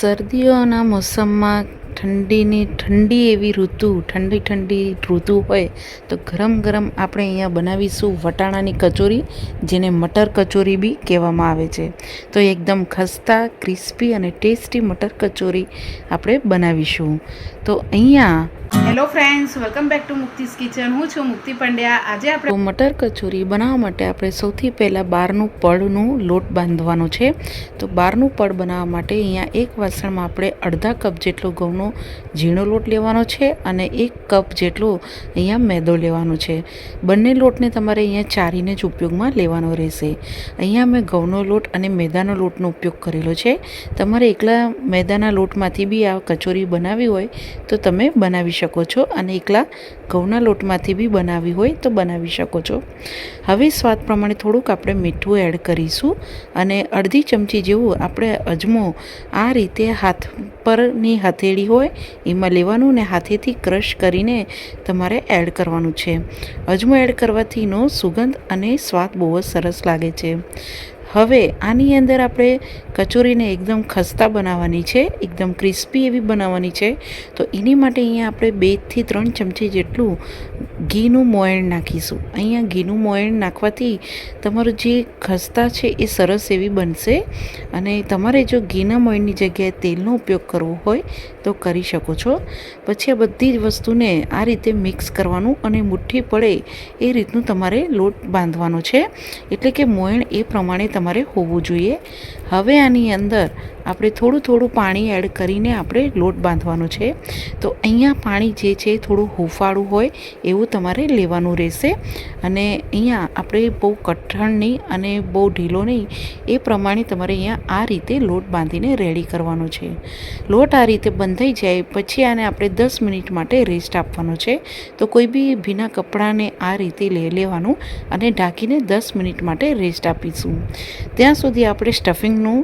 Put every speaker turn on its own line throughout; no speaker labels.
શરદીઓના મોસમમાં ઠંડી એવી ઠંડી ઋતુ હોય તો ગરમ ગરમ આપણે અહીંયા બનાવીશું વટાણાની કચોરી, જેને મટર કચોરી બી કહેવામાં આવે છે. તો એકદમ ખસ્તા, ક્રિસ્પી અને ટેસ્ટી મટર કચોરી આપણે બનાવીશું. તો અહીંયા
hello friends, welcome back to મુક્તિસ kitchen. હું છું મુક્તિ પંડ્યા. આજે આપણે
મટર કચોરી બનાવવા માટે આપણે સૌથી પહેલાં બહારનું પડનું લોટ બાંધવાનો છે. તો બહારનું પડ બનાવવા માટે અહીંયા એક વાસણમાં આપણે અડધા કપ જેટલો ઘઉંનો ઝીણો લોટ લેવાનો છે અને 1 કપ જેટલો અહીંયા મેદો લેવાનો છે. બંને લોટને તમારે અહીંયા ચારીને જ ઉપયોગમાં લેવાનો રહેશે. અહીંયા મેં ઘઉંનો લોટ અને મેદાનો લોટનો ઉપયોગ કરેલો છે. તમારે એકલા મેદાના લોટમાંથી બી આ કચોરી બનાવવી હોય તો તમે બનાવી શકો છો અને એકલા ઘઉંના લોટમાંથી બી બનાવવી હોય તો બનાવી શકો છો. હવે સ્વાદ પ્રમાણે થોડુંક આપણે મીઠું એડ કરીશું અને અડધી ચમચી જેવું આપણે અજમો આ રીતે હાથ પરની હથેળી હોય એમાં લેવાનું ને હાથેથી ક્રશ કરીને તમારે એડ કરવાનું છે. અજમો એડ કરવાથી એનો સુગંધ અને સ્વાદ બહુ જ સરસ લાગે છે. હવે આની અંદર આપણે કચોરીને એકદમ ખસ્તા બનાવવાની છે, એકદમ ક્રિસ્પી એવી બનાવવાની છે. તો એની માટે અહીંયા આપણે 2 થી 3 ચમચી જેટલું ઘીનું મોયણ નાખીશું. અહીંયા ઘીનું મોયણ નાખવાથી તમારું જે ખસ્તા છે એ સરસ એવી બનશે અને તમારે જો ઘીના મોયણની જગ્યાએ તેલનો ઉપયોગ કરવો હોય તો કરી શકો છો. પછી આ બધી જ વસ્તુને આ રીતે મિક્સ કરવાનું અને મુઠ્ઠી પડે એ રીતનું તમારે લોટ બાંધવાનો છે, એટલે કે મોયણ એ પ્રમાણે તમારે હોવું જોઈએ. હવે આની અંદર આપણે થોડું પાણી એડ કરીને આપણે લોટ બાંધવાનો છે. તો અહીંયા પાણી જે છે થોડું હુંફાળું હોય એવું તમારે લેવાનું રહેશે અને અહીંયા આપણે બહુ કઠણ નહીં અને બહુ ઢીલો નહીં એ પ્રમાણે તમારે અહીંયા આ રીતે લોટ બાંધીને રેડી કરવાનો છે. લોટ આ રીતે બંધાઈ જાય પછી આને આપણે 10 મિનિટ માટે રેસ્ટ આપવાનો છે. તો કોઈ બી ભીના કપડાને આ રીતે લઈ લેવાનું અને ઢાંકીને 10 મિનિટ માટે રેસ્ટ આપીશું. ત્યાં સુધી આપણે સ્ટફિંગનું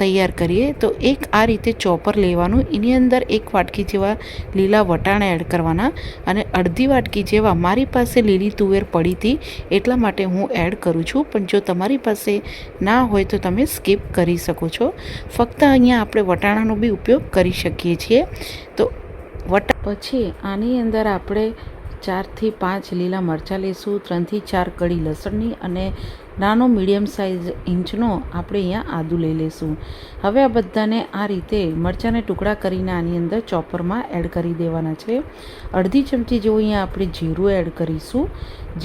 તૈયાર કરીએ. તો એક આ રીતે ચોપર લેવાનું, એની અંદર 1 વાટકી જેવા લીલા વટાણા એડ કરવાના અને અડધી વાટકી જેવા, મારી પાસે લીલી તુવેર પડી હતી એટલા માટે હું એડ કરું છું, પણ જો તમારી પાસે ના હોય તો તમે સ્કીપ કરી શકો છો. ફક્ત અહીંયા આપણે વટાણાનો બી ઉપયોગ કરી શકીએ છીએ. તો પછી આની અંદર આપણે 4 થી 5 લીલા મરચાં લઈશું, 3 થી 4 કળી લસણની અને નાનો મીડિયમ સાઇઝ ઇંચનો આપણે અહીંયા આદુ લઈ લઈશું. હવે આ બધાને આ રીતે મરચાંને ટુકડા કરીને આની અંદર ચોપરમાં એડ કરી દેવાના છે. અડધી ચમચી જેવું અહીંયા આપણે જીરું એડ કરીશું.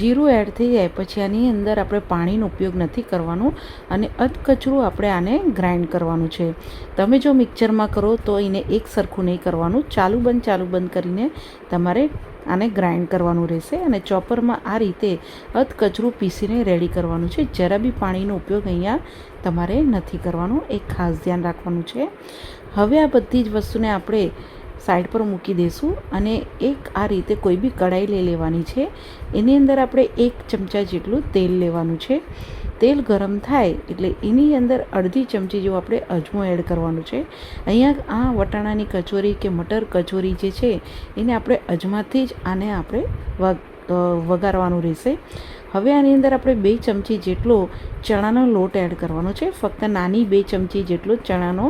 જીરું એડ થઈ જાય પછી આની અંદર આપણે પાણીનો ઉપયોગ નથી કરવાનો અને અધકચરું આપણે આને ગ્રાઇન્ડ કરવાનું છે. તમે જો મિક્સરમાં કરો તો એને એક સરખું નહીં કરવાનું, ચાલુ બંધ કરીને તમારે આને ગ્રાઇન્ડ કરવાનું રહેશે અને ચોપરમાં આ રીતે અધકચરું પીસીને રેડી કરવાનું છે. જરા બી પાણીનો ઉપયોગ અહીંયા તમારે નથી કરવાનો, એક ખાસ ધ્યાન રાખવાનું છે. હવે આ બધી જ વસ્તુને આપણે સાઈડ પર મૂકી દઈશું અને એક આ રીતે કોઈ બી કઢાઈ લઈ લેવાની છે. એની અંદર આપણે 1 ચમચા જેટલું તેલ લેવાનું છે. તેલ ગરમ થાય એટલે એની અંદર અડધી ચમચી જેવું આપણે અજમો એડ કરવાનું છે. અહીંયા આ વટાણાની કચોરી કે મટર કચોરી જે છે એને આપણે અજમાથી જ આને આપણે વઘારવાનું રહેશે. હવે આની અંદર આપણે 2 ચમચી જેટલો ચણાનો લોટ એડ કરવાનો છે. ફક્ત નાની 2 ચમચી જેટલો ચણાનો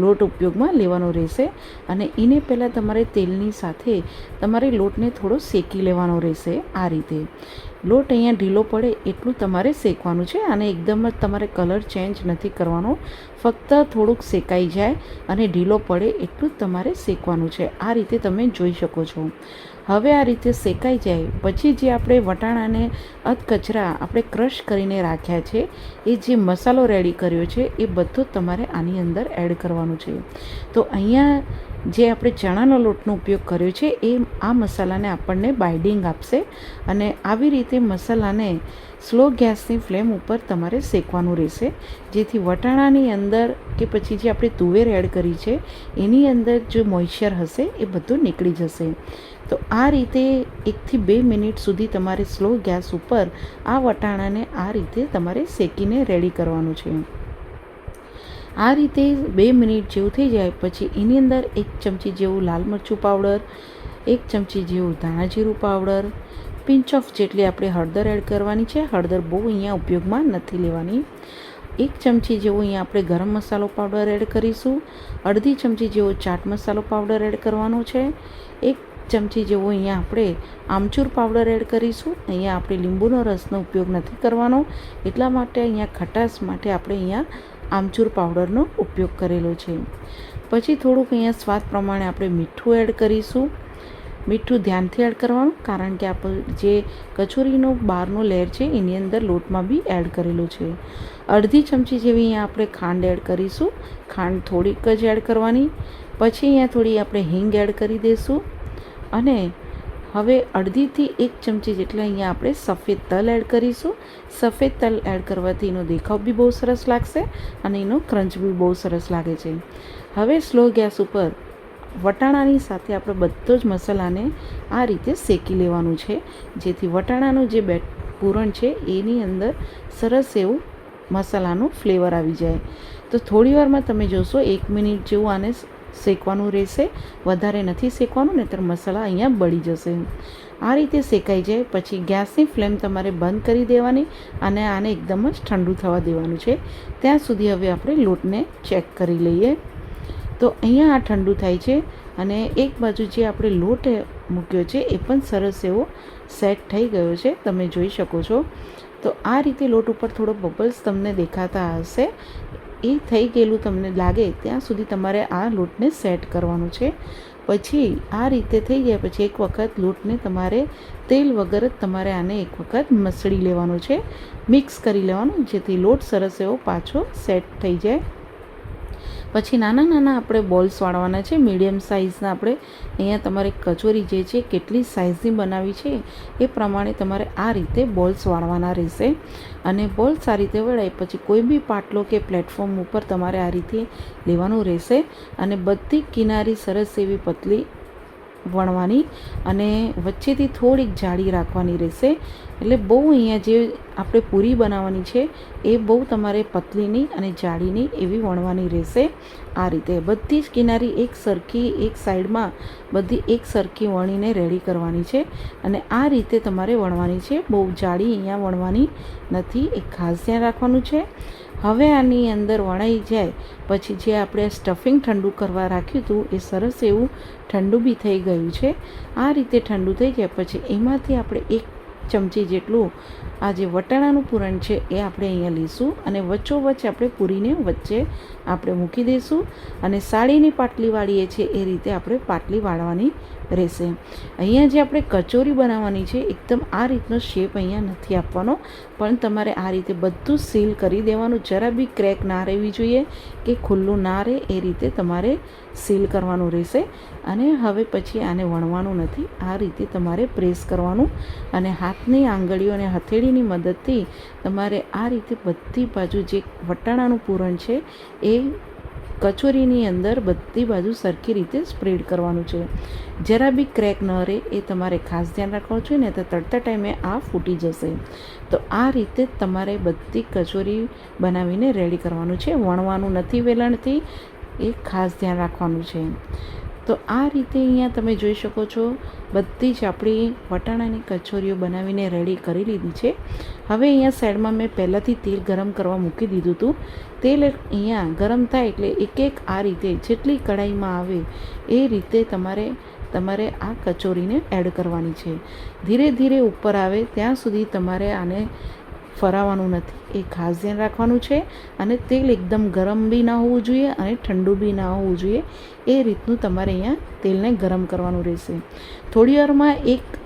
લોટ ઉપયોગમાં લેવાનો રહેશે અને એને પહેલાં તમારે તેલની સાથે તમારે લોટને થોડો શેકી લેવાનો રહેશે. આ રીતે લોટ અહીંયા ઢીલો પડે એટલું તમારે શેકવાનું છે અને એકદમ જ તમારે કલર ચેન્જ નથી કરવાનો, ફક્ત થોડુંક શેકાઈ જાય અને ઢીલો પડે એટલું જ તમારે શેકવાનું છે. આ રીતે તમે જોઈ શકો છો. હવે આ રીતે શેકાઈ જાય પછી જે આપણે વટાણાને અધકચરા આપણે ક્રશ કરીને રાખ્યા છે એ જે મસાલો રેડી કર્યો છે એ બધો તમારે આની અંદર એડ કરવાનું છે. તો અહીંયા જે આપણે ચણાનો લોટનો ઉપયોગ કર્યો છે એ આ મસાલાને આપણને બાઇડિંગ આપશે અને આવી રીતે મસાલાને સ્લો ગેસની ફ્લેમ ઉપર તમારે શેકવાનું રહેશે, જેથી વટાણાની અંદર કે પછી જે આપણે તુવેર એડ કરી છે એની અંદર જે મોઇશ્ચર હશે એ બધું નીકળી જશે. તો આ રીતે 1 થી 2 મિનિટ સુધી તમારે સ્લો ગેસ ઉપર આ વટાણાને આ રીતે તમારે શેકીને રેડી કરવાનું છે. આ રીતે 2 મિનિટ જેવું થઈ જાય પછી એની અંદર 1 ચમચી જેવું લાલ મરચું પાવડર, 1 ચમચી જેવું ધાણા જીરું પાવડર, પિંચ ઓફ જેટલી આપણે હળદર એડ કરવાની છે. હળદર બહુ અહીંયા ઉપયોગમાં નથી લેવાની. 1 ચમચી જેવો અહીંયા આપણે ગરમ મસાલો પાવડર એડ કરીશું. અડધી ચમચી જેવો ચાટ મસાલો પાવડર એડ કરવાનો છે. 1 ચમચી જેવો અહીંયા આપણે આમચૂર પાવડર એડ કરીશું. અહીંયા આપણે લીંબુનો રસનો ઉપયોગ નથી કરવાનો, એટલા માટે અહીંયા ખટાશ માટે આપણે અહીંયા આમચૂર પાવડરનો ઉપયોગ કરેલો છે. પછી થોડુંક અહીંયા સ્વાદ પ્રમાણે આપણે મીઠું એડ કરીશું. મીઠું ધ્યાનથી એડ કરવાનું, કારણ કે આપણે જે કચોરીનો બહારનો લેયર છે એની અંદર લોટમાં બી એડ કરેલું છે. અડધી ચમચી જેવી અહીંયા આપણે ખાંડ એડ કરીશું. ખાંડ થોડીક જ એડ કરવાની. પછી અહીંયા થોડી આપણે હિંગ એડ કરી દઈશું. અને હવે અડધીથી 1 ચમચી જેટલા અહીંયા આપણે સફેદ તલ એડ કરીશું. સફેદ તલ એડ કરવાથી એનો દેખાવ બી બહુ સરસ લાગશે અને એનો ક્રંચ બી બહુ સરસ લાગે છે. હવે સ્લો ગેસ ઉપર વટાણાની સાથે આપણે બધો જ મસાલાને આ રીતે શેકી લેવાનું છે, જેથી વટાણાનું જે પૂરણ છે એની અંદર સરસ એવું મસાલાનું ફ્લેવર આવી જાય. તો થોડી વારમાં તમે જોશો 1 મિનિટ જેવું આને શેકવાનું રહેશે, વધારે નથી શેકવાનું, નહીંતર મસાલા અહીંયા બળી જશે. આ રીતે શેકાઈ જાય પછી ગેસની ફ્લેમ તમારે બંધ કરી દેવાની અને આને એકદમ જ ઠંડુ થવા દેવાનું છે. ત્યાં સુધી હવે આપણે લોટને ચેક કરી લઈએ. તો અહીંયા આ ઠંડુ થાય છે અને એક બાજુ જે આપણે લોટ મૂક્યો છે એ પણ સરસ એવો સેટ થઈ ગયો છે, તમે જોઈ શકો છો. તો આ રીતે લોટ ઉપર થોડો બબલ્સ તમને દેખાતા હશે. એ થઈ ગયેલું તમને લાગે ત્યાં સુધી તમારે આ લોટને સેટ કરવાનો છે. પછી આ રીતે થઈ ગયા પછી એક વખત લોટને તમારે તેલ વગર જ તમારે આને એક વખત મસળી લેવાનો છે, મિક્સ કરી લેવાનું, જેથી લોટ સરસ એવો પાછો સેટ થઈ જાય. પછી નાના નાના આપણે બોલ્સ વાળવાના છે, મીડિયમ સાઇઝના. આપણે અહીંયા તમારે કચોરી જે છે કેટલી સાઇઝની બનાવી છે એ પ્રમાણે તમારે આ રીતે બોલ્સ વાળવાના રહેશે. અને બોલ્સ આ રીતે વળાય પછી કોઈ બી પાટલો કે પ્લેટફોર્મ ઉપર તમારે આ રીતે લેવાનું રહેશે અને બધી કિનારી સરસ એવી પતલી વણવાની અને વચ્ચેથી થોડીક જાડી રાખવાની રહેશે. એટલે બહુ અહીંયા જે આપણે પૂરી બનાવવાની છે એ બહુ તમારે પતલીની અને જાડીની એવી વણવાની રહેશે. આ રીતે બધી જ કિનારી એક સરખી, એક સાઈડમાં બધી એક સરખી વણીને રેડી કરવાની છે અને આ રીતે તમારે વણવાની છે. બહુ જાડી અહીંયા વણવાની નથી, એક ખાસ ધ્યાન રાખવાનું છે. હવે આની અંદર વણાઈ જાય પછી જે આપણે સ્ટફિંગ ઠંડુ કરવા રાખ્યું હતું એ સરસ એવું ઠંડુ બી થઈ ગયું છે. આ રીતે ઠંડુ થઈ જાય પછી એમાંથી આપણે 1 ચમચી જેટલું આ જે વટાણાનું પૂરણ છે એ આપણે અહીંયા લઈશું અને વચ્ચોવચ્ચ આપણે પૂરીને વચ્ચે આપણે મૂકી દઈશું અને સાડીની પાટલી વાળીએ છીએ એ રીતે આપણે પાટલી વાળવાની રહેશે. અહીંયા જે આપણે કચોરી બનાવવાની છે એકદમ આ રીતનો શેપ અહીંયા નથી આપવાનો, પણ તમારે આ રીતે બધું સીલ કરી દેવાનું. જરા બી ક્રેક ના રહેવી જોઈએ કે ખુલ્લું ના રહે એ રીતે તમારે સીલ કરવાનું રહેશે. અને હવે પછી આને વણવાનું નથી, આ રીતે તમારે પ્રેસ કરવાનું અને હાથની આંગળીઓ અને હથેળીની મદદથી તમારે આ રીતે બધી બાજુ જે વટાણાનું પૂરણ છે એ કચોરીની અંદર બધી બાજુ સરખી રીતે સ્પ્રેડ કરવાનું છે. જરા બી ક્રેક ન રહે એ તમારે ખાસ ધ્યાન રાખવાનું છે, ને તો તળતા ટાઈમે આ ફૂટી જશે. તો આ રીતે તમારે બધી કચોરી બનાવીને રેડી કરવાનું છે, વણવાનું નથી વેલણથી, એ ખાસ ધ્યાન રાખવાનું છે. તો આ રીતે અહીંયા તમે જોઈ શકો છો બધી જ આપણી વટાણાની કચોરીઓ બનાવીને રેડી કરી લીધી છે. હવે અહીંયા સાઈડમાં મેં પહેલાંથી તેલ ગરમ કરવા મૂકી દીધું હતું. તેલ અહીંયા ગરમ થાય એટલે એક એક આ રીતે જેટલી કઢાઈમાં આવે એ રીતે તમારે આ કચોરીને એડ કરવાની છે. ધીરે ધીરે ઉપર આવે ત્યાં સુધી તમારે આને ફરાવવાનું નથી, એ ખાસ ધ્યાન રાખવાનું છે. અને તેલ એકદમ ગરમ બી ના હોવું જોઈએ અને ઠંડુ બી ના હોવું જોઈએ, એ રીતનું તમારે અહીંયા તેલને ગરમ કરવાનું રહેશે. થોડી વારમાં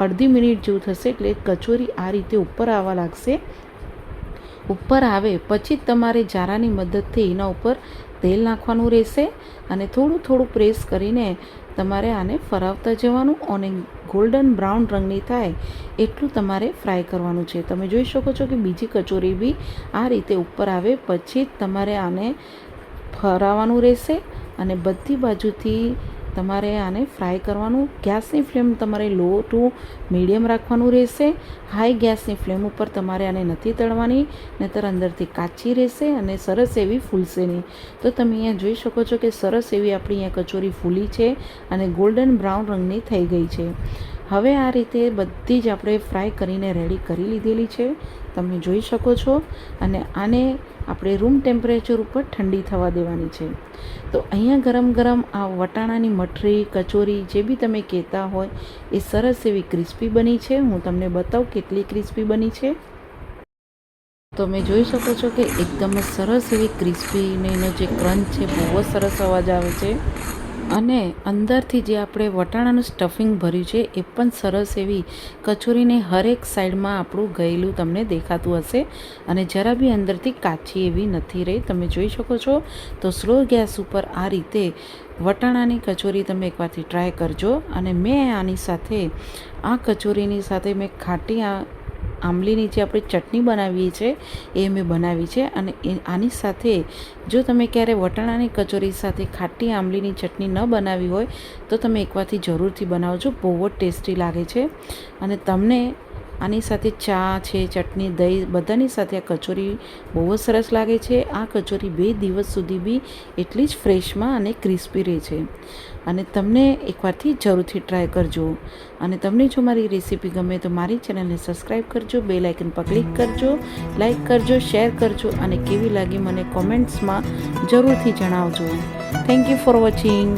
અડધી મિનિટ જેવું થશે એટલે કચોરી આ રીતે ઉપર આવવા લાગશે. ઉપર આવે પછી તમારે જારાની મદદથી એના ઉપર તેલ નાખવાનું રહેશે અને થોડું થોડું પ્રેસ કરીને તમારે આને ફરાવતા જવાનું અને ગોલ્ડન બ્રાઉન રંગની થાય એટલું તમારે ફ્રાય કરવાનું છે. તમે જોઈ શકો છો કે બીજી કચોરી બી આ રીતે ઉપર આવે પછી તમારે આને ફરાવવાનું રહેશે અને બધી બાજુથી તમારે આને ફ્રાય કરવાનું. ગેસની ફ્લેમ તમારે લો ટુ મીડિયમ રાખવાનું રહેશે. હાઈ ગેસની ફ્લેમ ઉપર તમારે આને નથી તળવાની, નહીંતર અંદરથી કાચી રહેશે અને સરસ એવી ફૂલશે નહીં. તો તમે અહીંયા જોઈ શકો છો કે સરસ એવી આપણી અહીંયા કચોરી ફૂલી છે અને ગોલ્ડન બ્રાઉન રંગની થઈ ગઈ છે. હવે આ રીતે બધી જ આપણે ફ્રાય કરીને રેડી કરી લીધેલી છે, તમે જોઈ શકો છો. અને આને આપણે રૂમ ટેમ્પરેચર ઉપર ઠંડી થવા દેવાની છે. તો અહીંયા ગરમ ગરમ આ વટાણાની મઠરી, કચોરી જે બી તમે કહેતા હોય એ સરસ એવી ક્રિસ્પી બની છે. હું તમને બતાવું કેટલી ક્રિસ્પી બની છે. તમે જોઈ શકો છો કે એકદમ જ સરસ એવી ક્રિસ્પી ને એનો જે ક્રંચ છે બહુ જ સરસ અવાજ આવે છે. અને અંદરથી જે આપણે વટાણાનું સ્ટફિંગ ભર્યું છે એ પણ સરસ એવી કચોરીને હરેક સાઈડમાં આપણું ગયેલું તમને દેખાતું હશે. અને જરા બી અંદરથી કાચી એવી નથી રહી, તમે જોઈ શકો છો. તો સ્લો ગેસ ઉપર આ રીતે વટાણાની કચોરી તમે એકવારથી ટ્રાય કરજો. અને મેં આની સાથે આ કચોરીની સાથે મેં ખાટી આંબલીની જે આપણે ચટણી બનાવીએ છીએ એ મેં બનાવી છે. અને આની સાથે જો તમે ક્યારે વટાણાની કચોરી સાથે ખાટી આંબલીની ચટણી ન બનાવી હોય તો તમે એકવારથી જરૂરથી બનાવજો, બહુ જ ટેસ્ટી લાગે છે. અને તમને આની સાથે ચા છે, ચટણી, દહીં બધાની સાથે આ કચોરી બહુ જ સરસ લાગે છે. આ કચોરી 2 દિવસ સુધી બી એટલી જ ફ્રેશમાં અને ક્રિસ્પી રહે છે. અને તમને એકવારથી જરૂરથી ટ્રાય કરજો. અને તમને જો મારી રેસીપી ગમે તો મારી ચેનલને સબસ્ક્રાઈબ કરજો, બેલ આઇકન પર ક્લિક કરજો, લાઈક કરજો, શેર કરજો અને કેવી લાગી મને કોમેન્ટ્સમાં જરૂરથી જણાવજો. Thank you for watching.